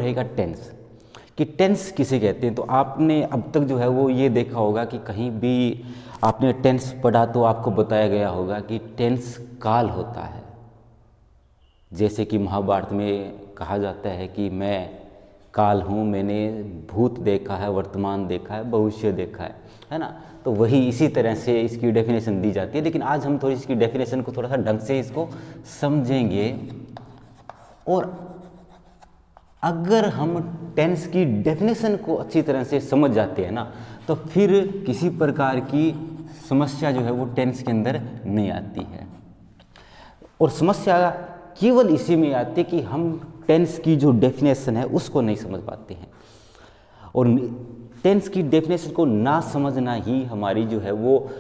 रहेगा टेंस, कि टेंस किसे कहते हैं। तो आपने अब तक जो है वो ये देखा होगा कि कहीं भी आपने टेंस पढ़ा तो आपको बताया गया होगा कि टेंस काल होता है। जैसे कि महाभारत में कहा जाता है कि मैं काल हूँ, मैंने भूत देखा है, वर्तमान देखा है, भविष्य देखा है ना। तो वही इसी तरह से इसकी डेफिनेशन दी जाती है। लेकिन आज हम थोड़ी इसकी डेफिनेशन को थोड़ा सा ढंग से इसको समझेंगे। और अगर हम टेंस की डेफिनेशन को अच्छी तरह से समझ जाते हैं ना, तो फिर किसी प्रकार की समस्या जो है वो टेंस के अंदर नहीं आती है। और समस्या केवल इसी में आती है कि हम टेंस की जो डेफिनेशन है उसको नहीं समझ पाते हैं। और टेंस की डेफिनेशन को ना समझना ही हमारी जो है वो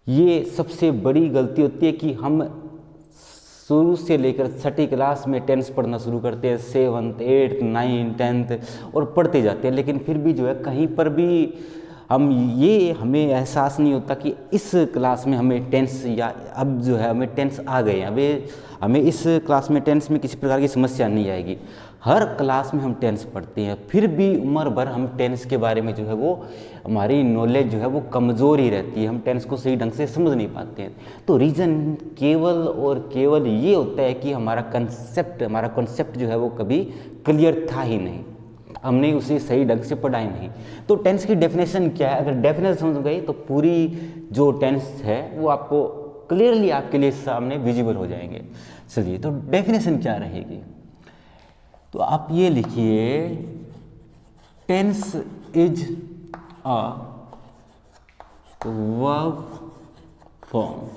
ये सबसे बड़ी गलती होती है कि हम शुरू से लेकर छठी क्लास में टेंस पढ़ना शुरू करते हैं, 7th 8th 9th 10th और पढ़ते जाते हैं। लेकिन फिर भी जो है कहीं पर भी हमें एहसास नहीं होता कि इस क्लास में हमें टेंस, या अब जो है हमें टेंस आ गए हैं, हमें इस क्लास में टेंस में किसी प्रकार की समस्या नहीं आएगी। हर क्लास में हम टेंस पढ़ते हैं, फिर भी उम्र भर हम टेंस के बारे में जो है वो हमारी नॉलेज जो है वो कमज़ोर ही रहती है, हम टेंस को सही ढंग से समझ नहीं पाते हैं। तो रीज़न केवल और केवल ये होता है कि हमारा कॉन्सेप्ट जो है वो कभी क्लियर था ही नहीं, हमने उसे सही ढंग से पढ़ा ही नहीं। तो टेंस की डेफिनेशन क्या है, अगर डेफिनेशन समझ गई तो पूरी जो टेंस है वो आपको क्लियरली आपके लिए सामने विजिबल हो जाएंगे। चलिए, तो डेफिनेशन क्या रहेगी, तो आप ये लिखिए, tense is a verb form.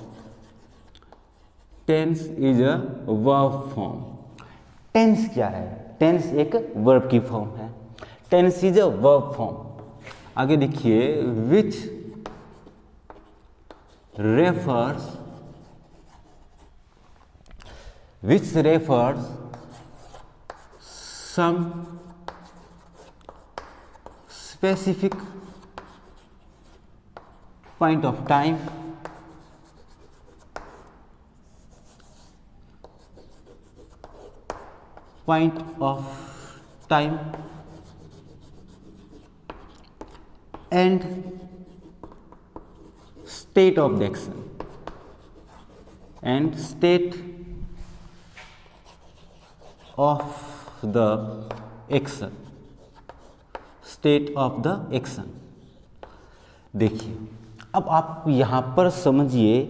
Tense is a verb form. Tense क्या है? टेंस एक वर्ब की फॉर्म है। Tense is a verb form. आगे देखिए, विच refers some specific point of time and state of the action and state of the action, state of the action। देखिए, अब आप यहाँ पर समझिए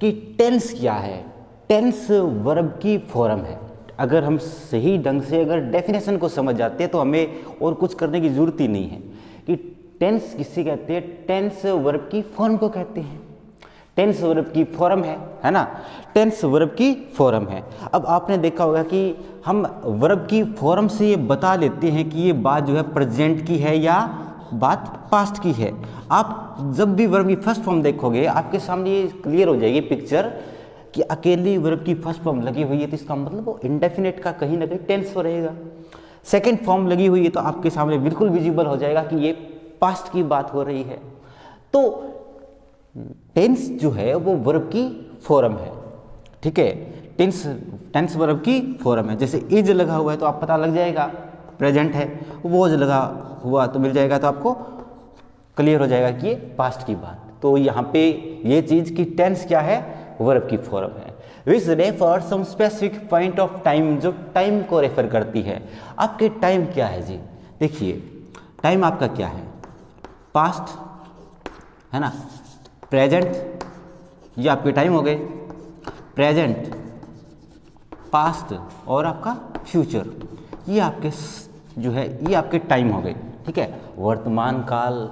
कि टेंस क्या है। टेंस वर्ब की फॉर्म है। अगर हम सही ढंग से अगर डेफिनेशन को समझ जाते हैं तो हमें और कुछ करने की ज़रूरत ही नहीं है कि टेंस किसे कहते हैं। टेंस वर्ब की फॉर्म को कहते हैं। टेंस वर्ब की फॉर्म है ना, टेंस वर्ब की फॉर्म है। अब आपने देखा होगा कि हम वर्ब की फॉर्म से ये बता लेते हैं कि ये बात जो है प्रेजेंट की है या बात पास्ट की है। आप जब भी वर्ब की फर्स्ट फॉर्म देखोगे आपके सामने ये क्लियर हो जाएगी पिक्चर कि अकेली वर्ब की फर्स्ट फॉर्म लगी हुई है तो इसका मतलब वो इंडेफिनिट का कहीं ना कहीं टेंस हो रहेगा। सेकेंड फॉर्म लगी हुई है तो आपके सामने बिल्कुल विजिबल हो जाएगा कि ये पास्ट की बात हो रही है। तो टेंस जो है वो वर्ब की फॉर्म है, ठीक है। टेंस वर्ब की फॉर्म है। जैसे इज लगा हुआ है तो आप पता लग जाएगा प्रेजेंट है, वॉज लगा हुआ तो मिल जाएगा, तो आपको क्लियर हो जाएगा कि ये पास्ट की बात। तो यहाँ पे ये चीज़ कि टेंस क्या है, वर्ब की फॉर्म है। Which refer some specific point of time, जो टाइम को रेफर करती है। आपके टाइम क्या है जी? देखिए, टाइम आपका क्या है, पास्ट है ना, प्रेजेंट, ये आपके टाइम हो गए, प्रेजेंट, पास्ट और आपका फ्यूचर, ये आपके जो है ये आपके टाइम हो गए, ठीक है। वर्तमान काल,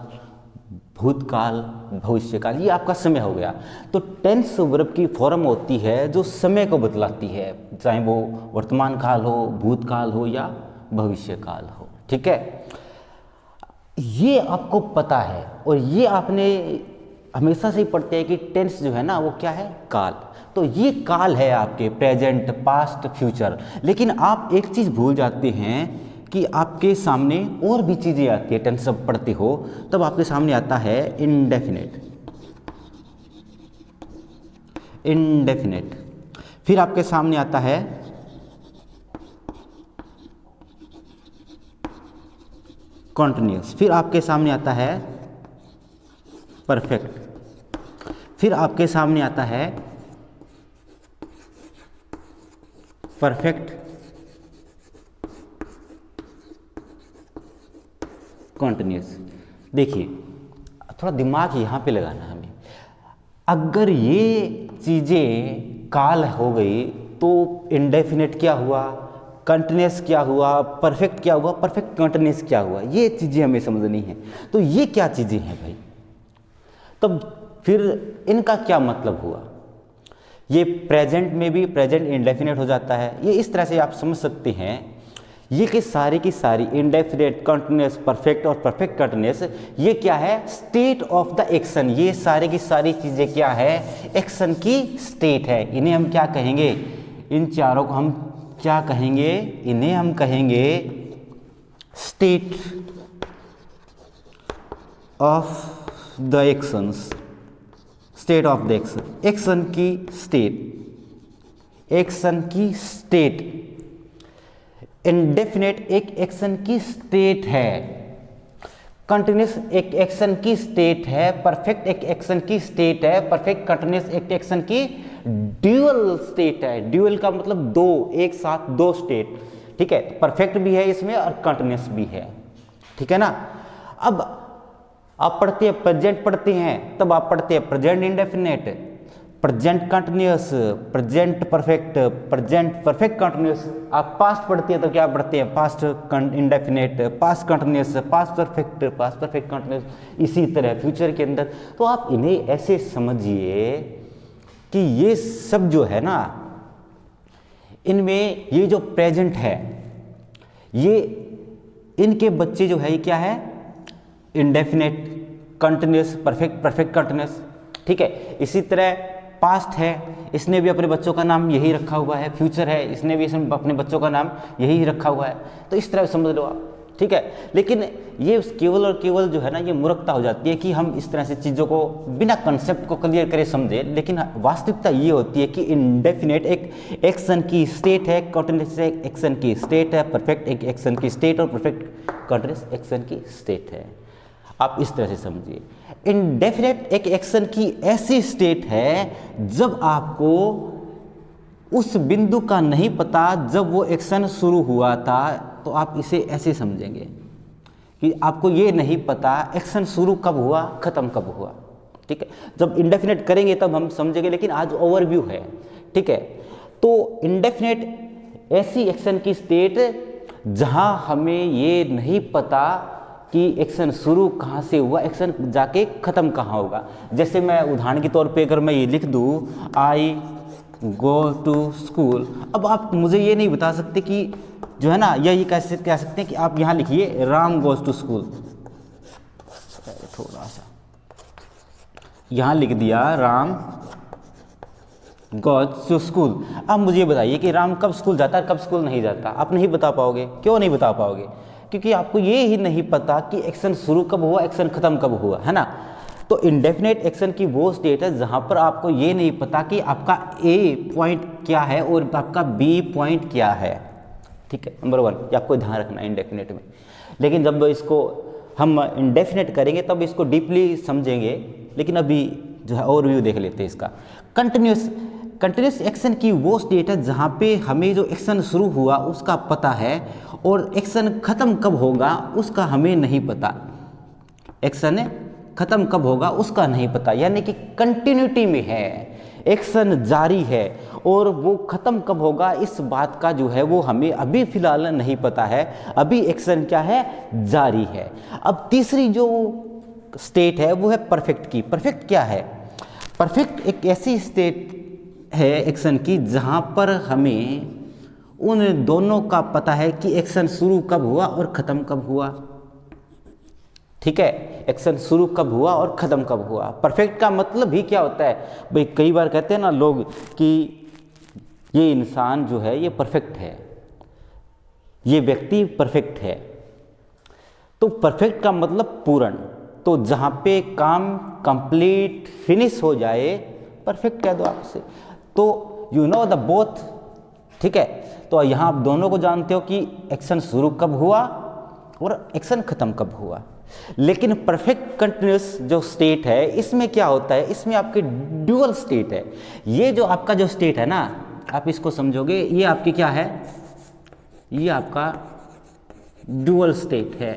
भूतकाल, भविष्यकाल, ये आपका समय हो गया। तो टेंस वर्ब की फॉर्म होती है जो समय को बतलाती है, चाहे वो वर्तमान काल हो, भूतकाल हो या भविष्यकाल हो, ठीक है। ये आपको पता है और ये आपने हमेशा से ही पढ़ते हैं कि टेंस जो है ना वो क्या है, काल। तो ये काल है आपके प्रेजेंट, पास्ट, फ्यूचर। लेकिन आप एक चीज़ भूल जाते हैं कि आपके सामने और भी चीज़ें आती है। टेंस जब पढ़ते हो तब आपके सामने आता है इंडेफिनेट, फिर आपके सामने आता है कॉन्टिन्यूस, फिर आपके सामने आता है परफेक्ट, फिर आपके सामने आता है परफेक्ट कॉन्टिन्यूस। देखिए थोड़ा दिमाग यहाँ पे लगाना हमें, अगर ये चीज़ें काल हो गई तो इंडेफिनेट क्या हुआ, कंटिन्यूस क्या हुआ, परफेक्ट क्या हुआ, परफेक्ट कंटिन्यूस क्या हुआ, ये चीज़ें हमें समझनी है। तो ये क्या चीज़ें हैं भाई, तब फिर इनका क्या मतलब हुआ। ये प्रेजेंट में भी प्रेजेंट इंडेफिनेट हो जाता है, ये इस तरह से आप समझ सकते हैं ये कि सारी की सारी इंडेफिनेट, कंटिन्यूस, परफेक्ट और परफेक्ट कंटिन्यूस ये क्या है, स्टेट ऑफ द एक्शन। ये सारी की सारी चीज़ें क्या है, एक्शन की स्टेट है। इन्हें हम क्या कहेंगे, इन चारों को हम क्या कहेंगे, इन्हें हम कहेंगे state of the actions, state of the action, action की स्टेट, एक्शन की स्टेट। इंडेफिनेट एक एक्शन की स्टेट है, कंटिन्यूस एक एक्शन की स्टेट है, परफेक्ट एक एक्शन की स्टेट है, परफेक्ट कंटिन्यूस एक एक्शन की ड्यूअल स्टेट है। ड्यूअल का मतलब दो, एक साथ दो स्टेट, ठीक है। परफेक्ट भी है इसमें और कंटिन्यूस भी है, ठीक है ना। अब आप पढ़ते हैं प्रेजेंट पढ़ते हैं, तब आप पढ़ते हैं present indefinite, present continuous, present perfect, present perfect continuous. आप पास्ट पढ़ते हैं तो क्या पढ़ते हैं, past indefinite, past continuous, past perfect continuous. इसी तरह फ्यूचर के अंदर तो आप इन्हें ऐसे समझिए कि ये सब जो है ना, इनमें ये जो प्रेजेंट है, ये इनके बच्चे जो है ये क्या है, इंडेफिनेट, कंटिन्यूस, परफेक्ट कंटिन्यूस, ठीक है। इसी तरह पास्ट है, इसने भी अपने बच्चों का नाम यही रखा हुआ है, फ्यूचर है, इसने भी अपने बच्चों का नाम यही रखा हुआ है। तो इस तरह समझ लो आप, ठीक है। लेकिन ये केवल और केवल जो है ना, ये मूर्खता हो जाती है कि हम इस तरह से चीज़ों को बिना कंसेप्ट को क्लियर करे समझे। लेकिन वास्तविकता ये होती है कि इंडेफिनेट एक एक्शन की स्टेट है, कंटिन्यूस एक एक्शन की स्टेट है, परफेक्ट एक एक्शन की स्टेट और परफेक्ट कंटिन्यूस एक्शन की स्टेट है। आप इस तरह से समझिए, इंडेफिनेट एक एक्शन की ऐसी स्टेट है जब आपको उस बिंदु का नहीं पता जब वो एक्शन शुरू हुआ था, तो आप इसे ऐसे समझेंगे कि आपको ये नहीं पता एक्शन शुरू कब हुआ, ख़त्म कब हुआ, ठीक है। जब इंडेफिनेट करेंगे तब हम समझेंगे, लेकिन आज ओवरव्यू है, ठीक है। तो इंडेफिनेट ऐसी एक्शन की स्टेट जहां हमें ये नहीं पता कि एक्शन शुरू कहाँ से हुआ, एक्शन जाके ख़त्म कहाँ होगा। जैसे मैं उदाहरण के तौर पे अगर मैं ये लिख दूँ आई गो टू स्कूल, अब आप मुझे ये नहीं बता सकते कि जो है ना, या ये कैसे कह सकते हैं कि आप यहाँ लिखिए राम गोज टू स्कूल, थोड़ा सा यहाँ लिख दिया राम गोज टू स्कूल। अब मुझे ये बताइए कि राम कब स्कूल जाता है, कब स्कूल नहीं जाता, आप नहीं बता पाओगे। क्यों नहीं बता पाओगे, क्योंकि आपको ये ही नहीं पता कि एक्शन शुरू कब हुआ, एक्शन ख़त्म कब हुआ, है ना। तो इंडेफिनेट एक्शन की वो स्टेट है जहाँ पर आपको ये नहीं पता कि आपका ए पॉइंट क्या है और आपका बी पॉइंट क्या है, ठीक है। नंबर 1 ये आपको ध्यान रखना है इंडेफिनेट में। लेकिन जब इसको हम इंडेफिनेट करेंगे तब इसको डीपली समझेंगे, लेकिन अभी जो है ओवरव्यू देख लेते हैं इसका। कंटिन्यूस एक्शन की वो स्टेट है जहाँ पे हमें जो एक्शन शुरू हुआ उसका पता है और एक्शन ख़त्म कब होगा उसका हमें नहीं पता, एक्शन ख़त्म कब होगा उसका नहीं पता, यानी कि कंटिन्यूटी में है, एक्शन जारी है और वो ख़त्म कब होगा इस बात का जो है वो हमें अभी फ़िलहाल नहीं पता है, अभी एक्शन क्या है, जारी है। अब तीसरी जो स्टेट है वो है परफेक्ट की। परफेक्ट क्या है, परफेक्ट एक ऐसी स्टेट है एक्शन की जहाँ पर हमें उन दोनों का पता है कि एक्शन शुरू कब हुआ और ख़त्म कब हुआ, ठीक है। एक्शन शुरू कब हुआ और ख़त्म कब हुआ। परफेक्ट का मतलब ही क्या होता है भाई, कई बार कहते हैं ना लोग कि ये इंसान जो है ये परफेक्ट है, ये व्यक्ति परफेक्ट है। तो परफेक्ट का मतलब पूर्ण, तो जहाँ पे काम कंप्लीट फिनिश हो जाए परफेक्ट कह दो आपसे। तो यू नो द बोथ, ठीक है। तो यहाँ आप दोनों को जानते हो कि एक्शन शुरू कब हुआ और एक्शन खत्म कब हुआ। लेकिन परफेक्ट कंटिन्यूस जो स्टेट है इसमें क्या होता है, इसमें आपके ड्यूअल स्टेट है। ये जो आपका जो स्टेट है ना, आप इसको समझोगे, ये आपकी क्या है, ये आपका ड्यूअल स्टेट है,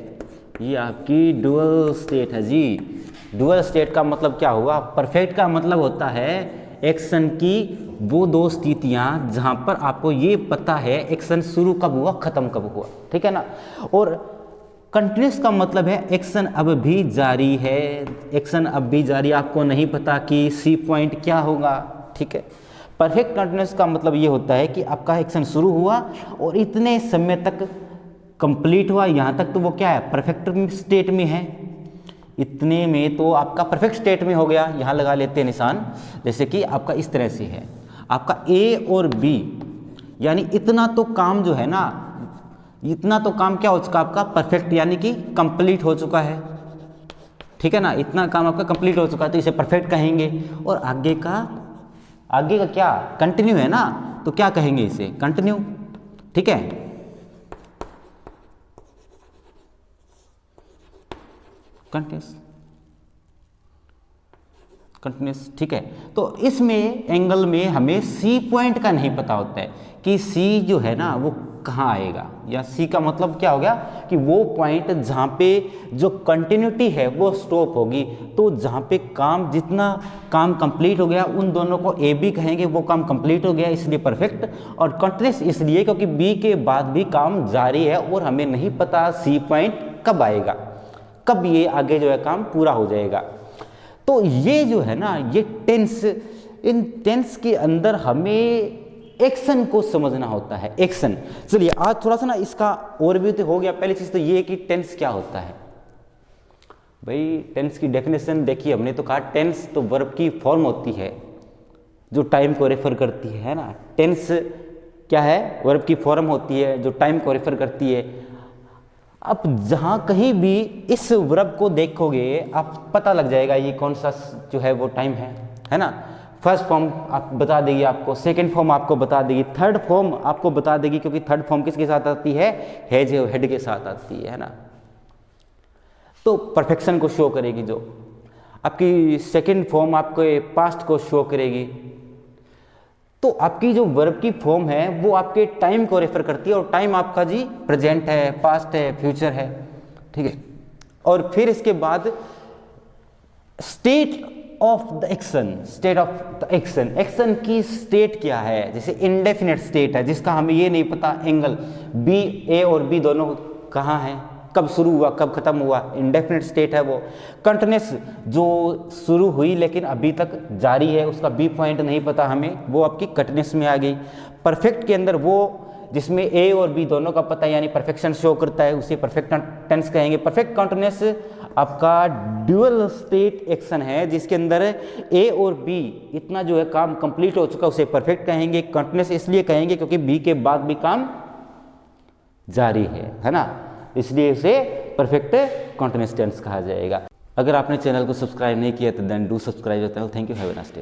ये आपकी ड्यूअल स्टेट है जी। ड्यूअल स्टेट का मतलब क्या हुआ, परफेक्ट का मतलब होता है एक्शन की वो दो स्थितियां जहां पर आपको ये पता है एक्शन शुरू कब हुआ खत्म कब हुआ, ठीक है ना। और कंटिन्यूस का मतलब है एक्शन अब भी जारी है, एक्शन अब भी जारी, आपको नहीं पता कि सी पॉइंट क्या होगा, ठीक है। परफेक्ट कंटिन्यूस का मतलब ये होता है कि आपका एक्शन शुरू हुआ और इतने समय तक कंप्लीट हुआ, यहाँ तक तो वो क्या है, परफेक्ट स्टेट में है, इतने में तो आपका परफेक्ट स्टेट में हो गया। यहाँ लगा लेते हैं निशान, जैसे कि आपका इस तरह से है, आपका ए और बी, यानी इतना तो काम जो है ना, इतना तो काम क्या हो चुका आपका परफेक्ट, यानी कि कंप्लीट हो चुका है, ठीक है ना। इतना काम आपका कंप्लीट हो चुका है तो इसे परफेक्ट कहेंगे। और आगे का क्या, कंटिन्यू है ना, तो क्या कहेंगे इसे, कंटिन्यू, ठीक है। कंटिन्यूस, ठीक है। तो इसमें एंगल में हमें सी पॉइंट का नहीं पता होता है कि सी जो है ना वो कहाँ आएगा, या सी का मतलब क्या हो गया कि वो पॉइंट जहाँ पे जो कंटिन्यूटी है वो स्टॉप होगी। तो जहाँ पे काम, जितना काम कंप्लीट हो गया उन दोनों को ए बी कहेंगे, वो काम कंप्लीट हो गया इसलिए परफेक्ट। और कंटिन्यूस इसलिए क्योंकि बी के बाद भी काम जारी है और हमें नहीं पता सी पॉइंट कब आएगा, कब ये आगे जो है काम पूरा हो जाएगा। तो ये जो है ना, ये टेंस, इन टेंस के अंदर हमें एक्शन को समझना होता है, एक्शन। चलिए आज थोड़ा सा ना इसका ओवरव्यू तो हो गया। पहली चीज तो ये कि टेंस क्या होता है भाई। टेंस की डेफिनेशन देखिए, हमने तो कहा टेंस तो वर्ब की फॉर्म होती है जो टाइम को रेफर करती है ना। टेंस क्या है, वर्ब की फॉर्म होती है जो टाइम को रेफर करती है। अब जहाँ कहीं भी इस वर्ब को देखोगे आप पता लग जाएगा ये कौन सा जो है वो टाइम है ना। फर्स्ट फॉर्म आप बता देगी आपको, सेकंड फॉर्म आपको बता देगी, थर्ड फॉर्म आपको बता देगी, क्योंकि थर्ड फॉर्म किसके साथ आती है, हैज हेड के साथ आती है ना। तो परफेक्शन को शो करेगी। जो आपकी सेकंड फॉर्म आपको पास्ट को शो करेगी। तो आपकी जो वर्ब की फॉर्म है वो आपके टाइम को रेफर करती है, और टाइम आपका जी प्रेजेंट है, पास्ट है, फ्यूचर है, ठीक है। और फिर इसके बाद state of the action, state of the action, action की स्टेट क्या है। जैसे इंडेफिनेट स्टेट है जिसका हमें ये नहीं पता एंगल बी, ए और बी दोनों कहाँ हैं, कब शुरू हुआ कब खत्म हुआ, इंडेफिनेट स्टेट है वो। कंटिन्यूस जो शुरू हुई लेकिन अभी तक जारी है, उसका बी पॉइंट नहीं पता हमें, वो आपकी कंटिन्यूस में आ गई। परफेक्ट के अंदर वो जिसमें ए और बी दोनों का पता है, यानी परफेक्शन शो करता है, उसे परफेक्ट टेंस कहेंगे। परफेक्ट कंटिन्यूस आपका ड्यूअल स्टेट एक्शन है जिसके अंदर ए और बी इतना जो है काम कंप्लीट हो चुका, उसे परफेक्ट कहेंगे। कंटिन्यूस इसलिए कहेंगे क्योंकि बी के बाद भी काम जारी है ना, इसलिए इसे परफेक्ट कंटिन्यूअस टेंस कहा जाएगा। अगर आपने चैनल को सब्सक्राइब नहीं किया तो then do subscribe channel. Thank you, have a nice day.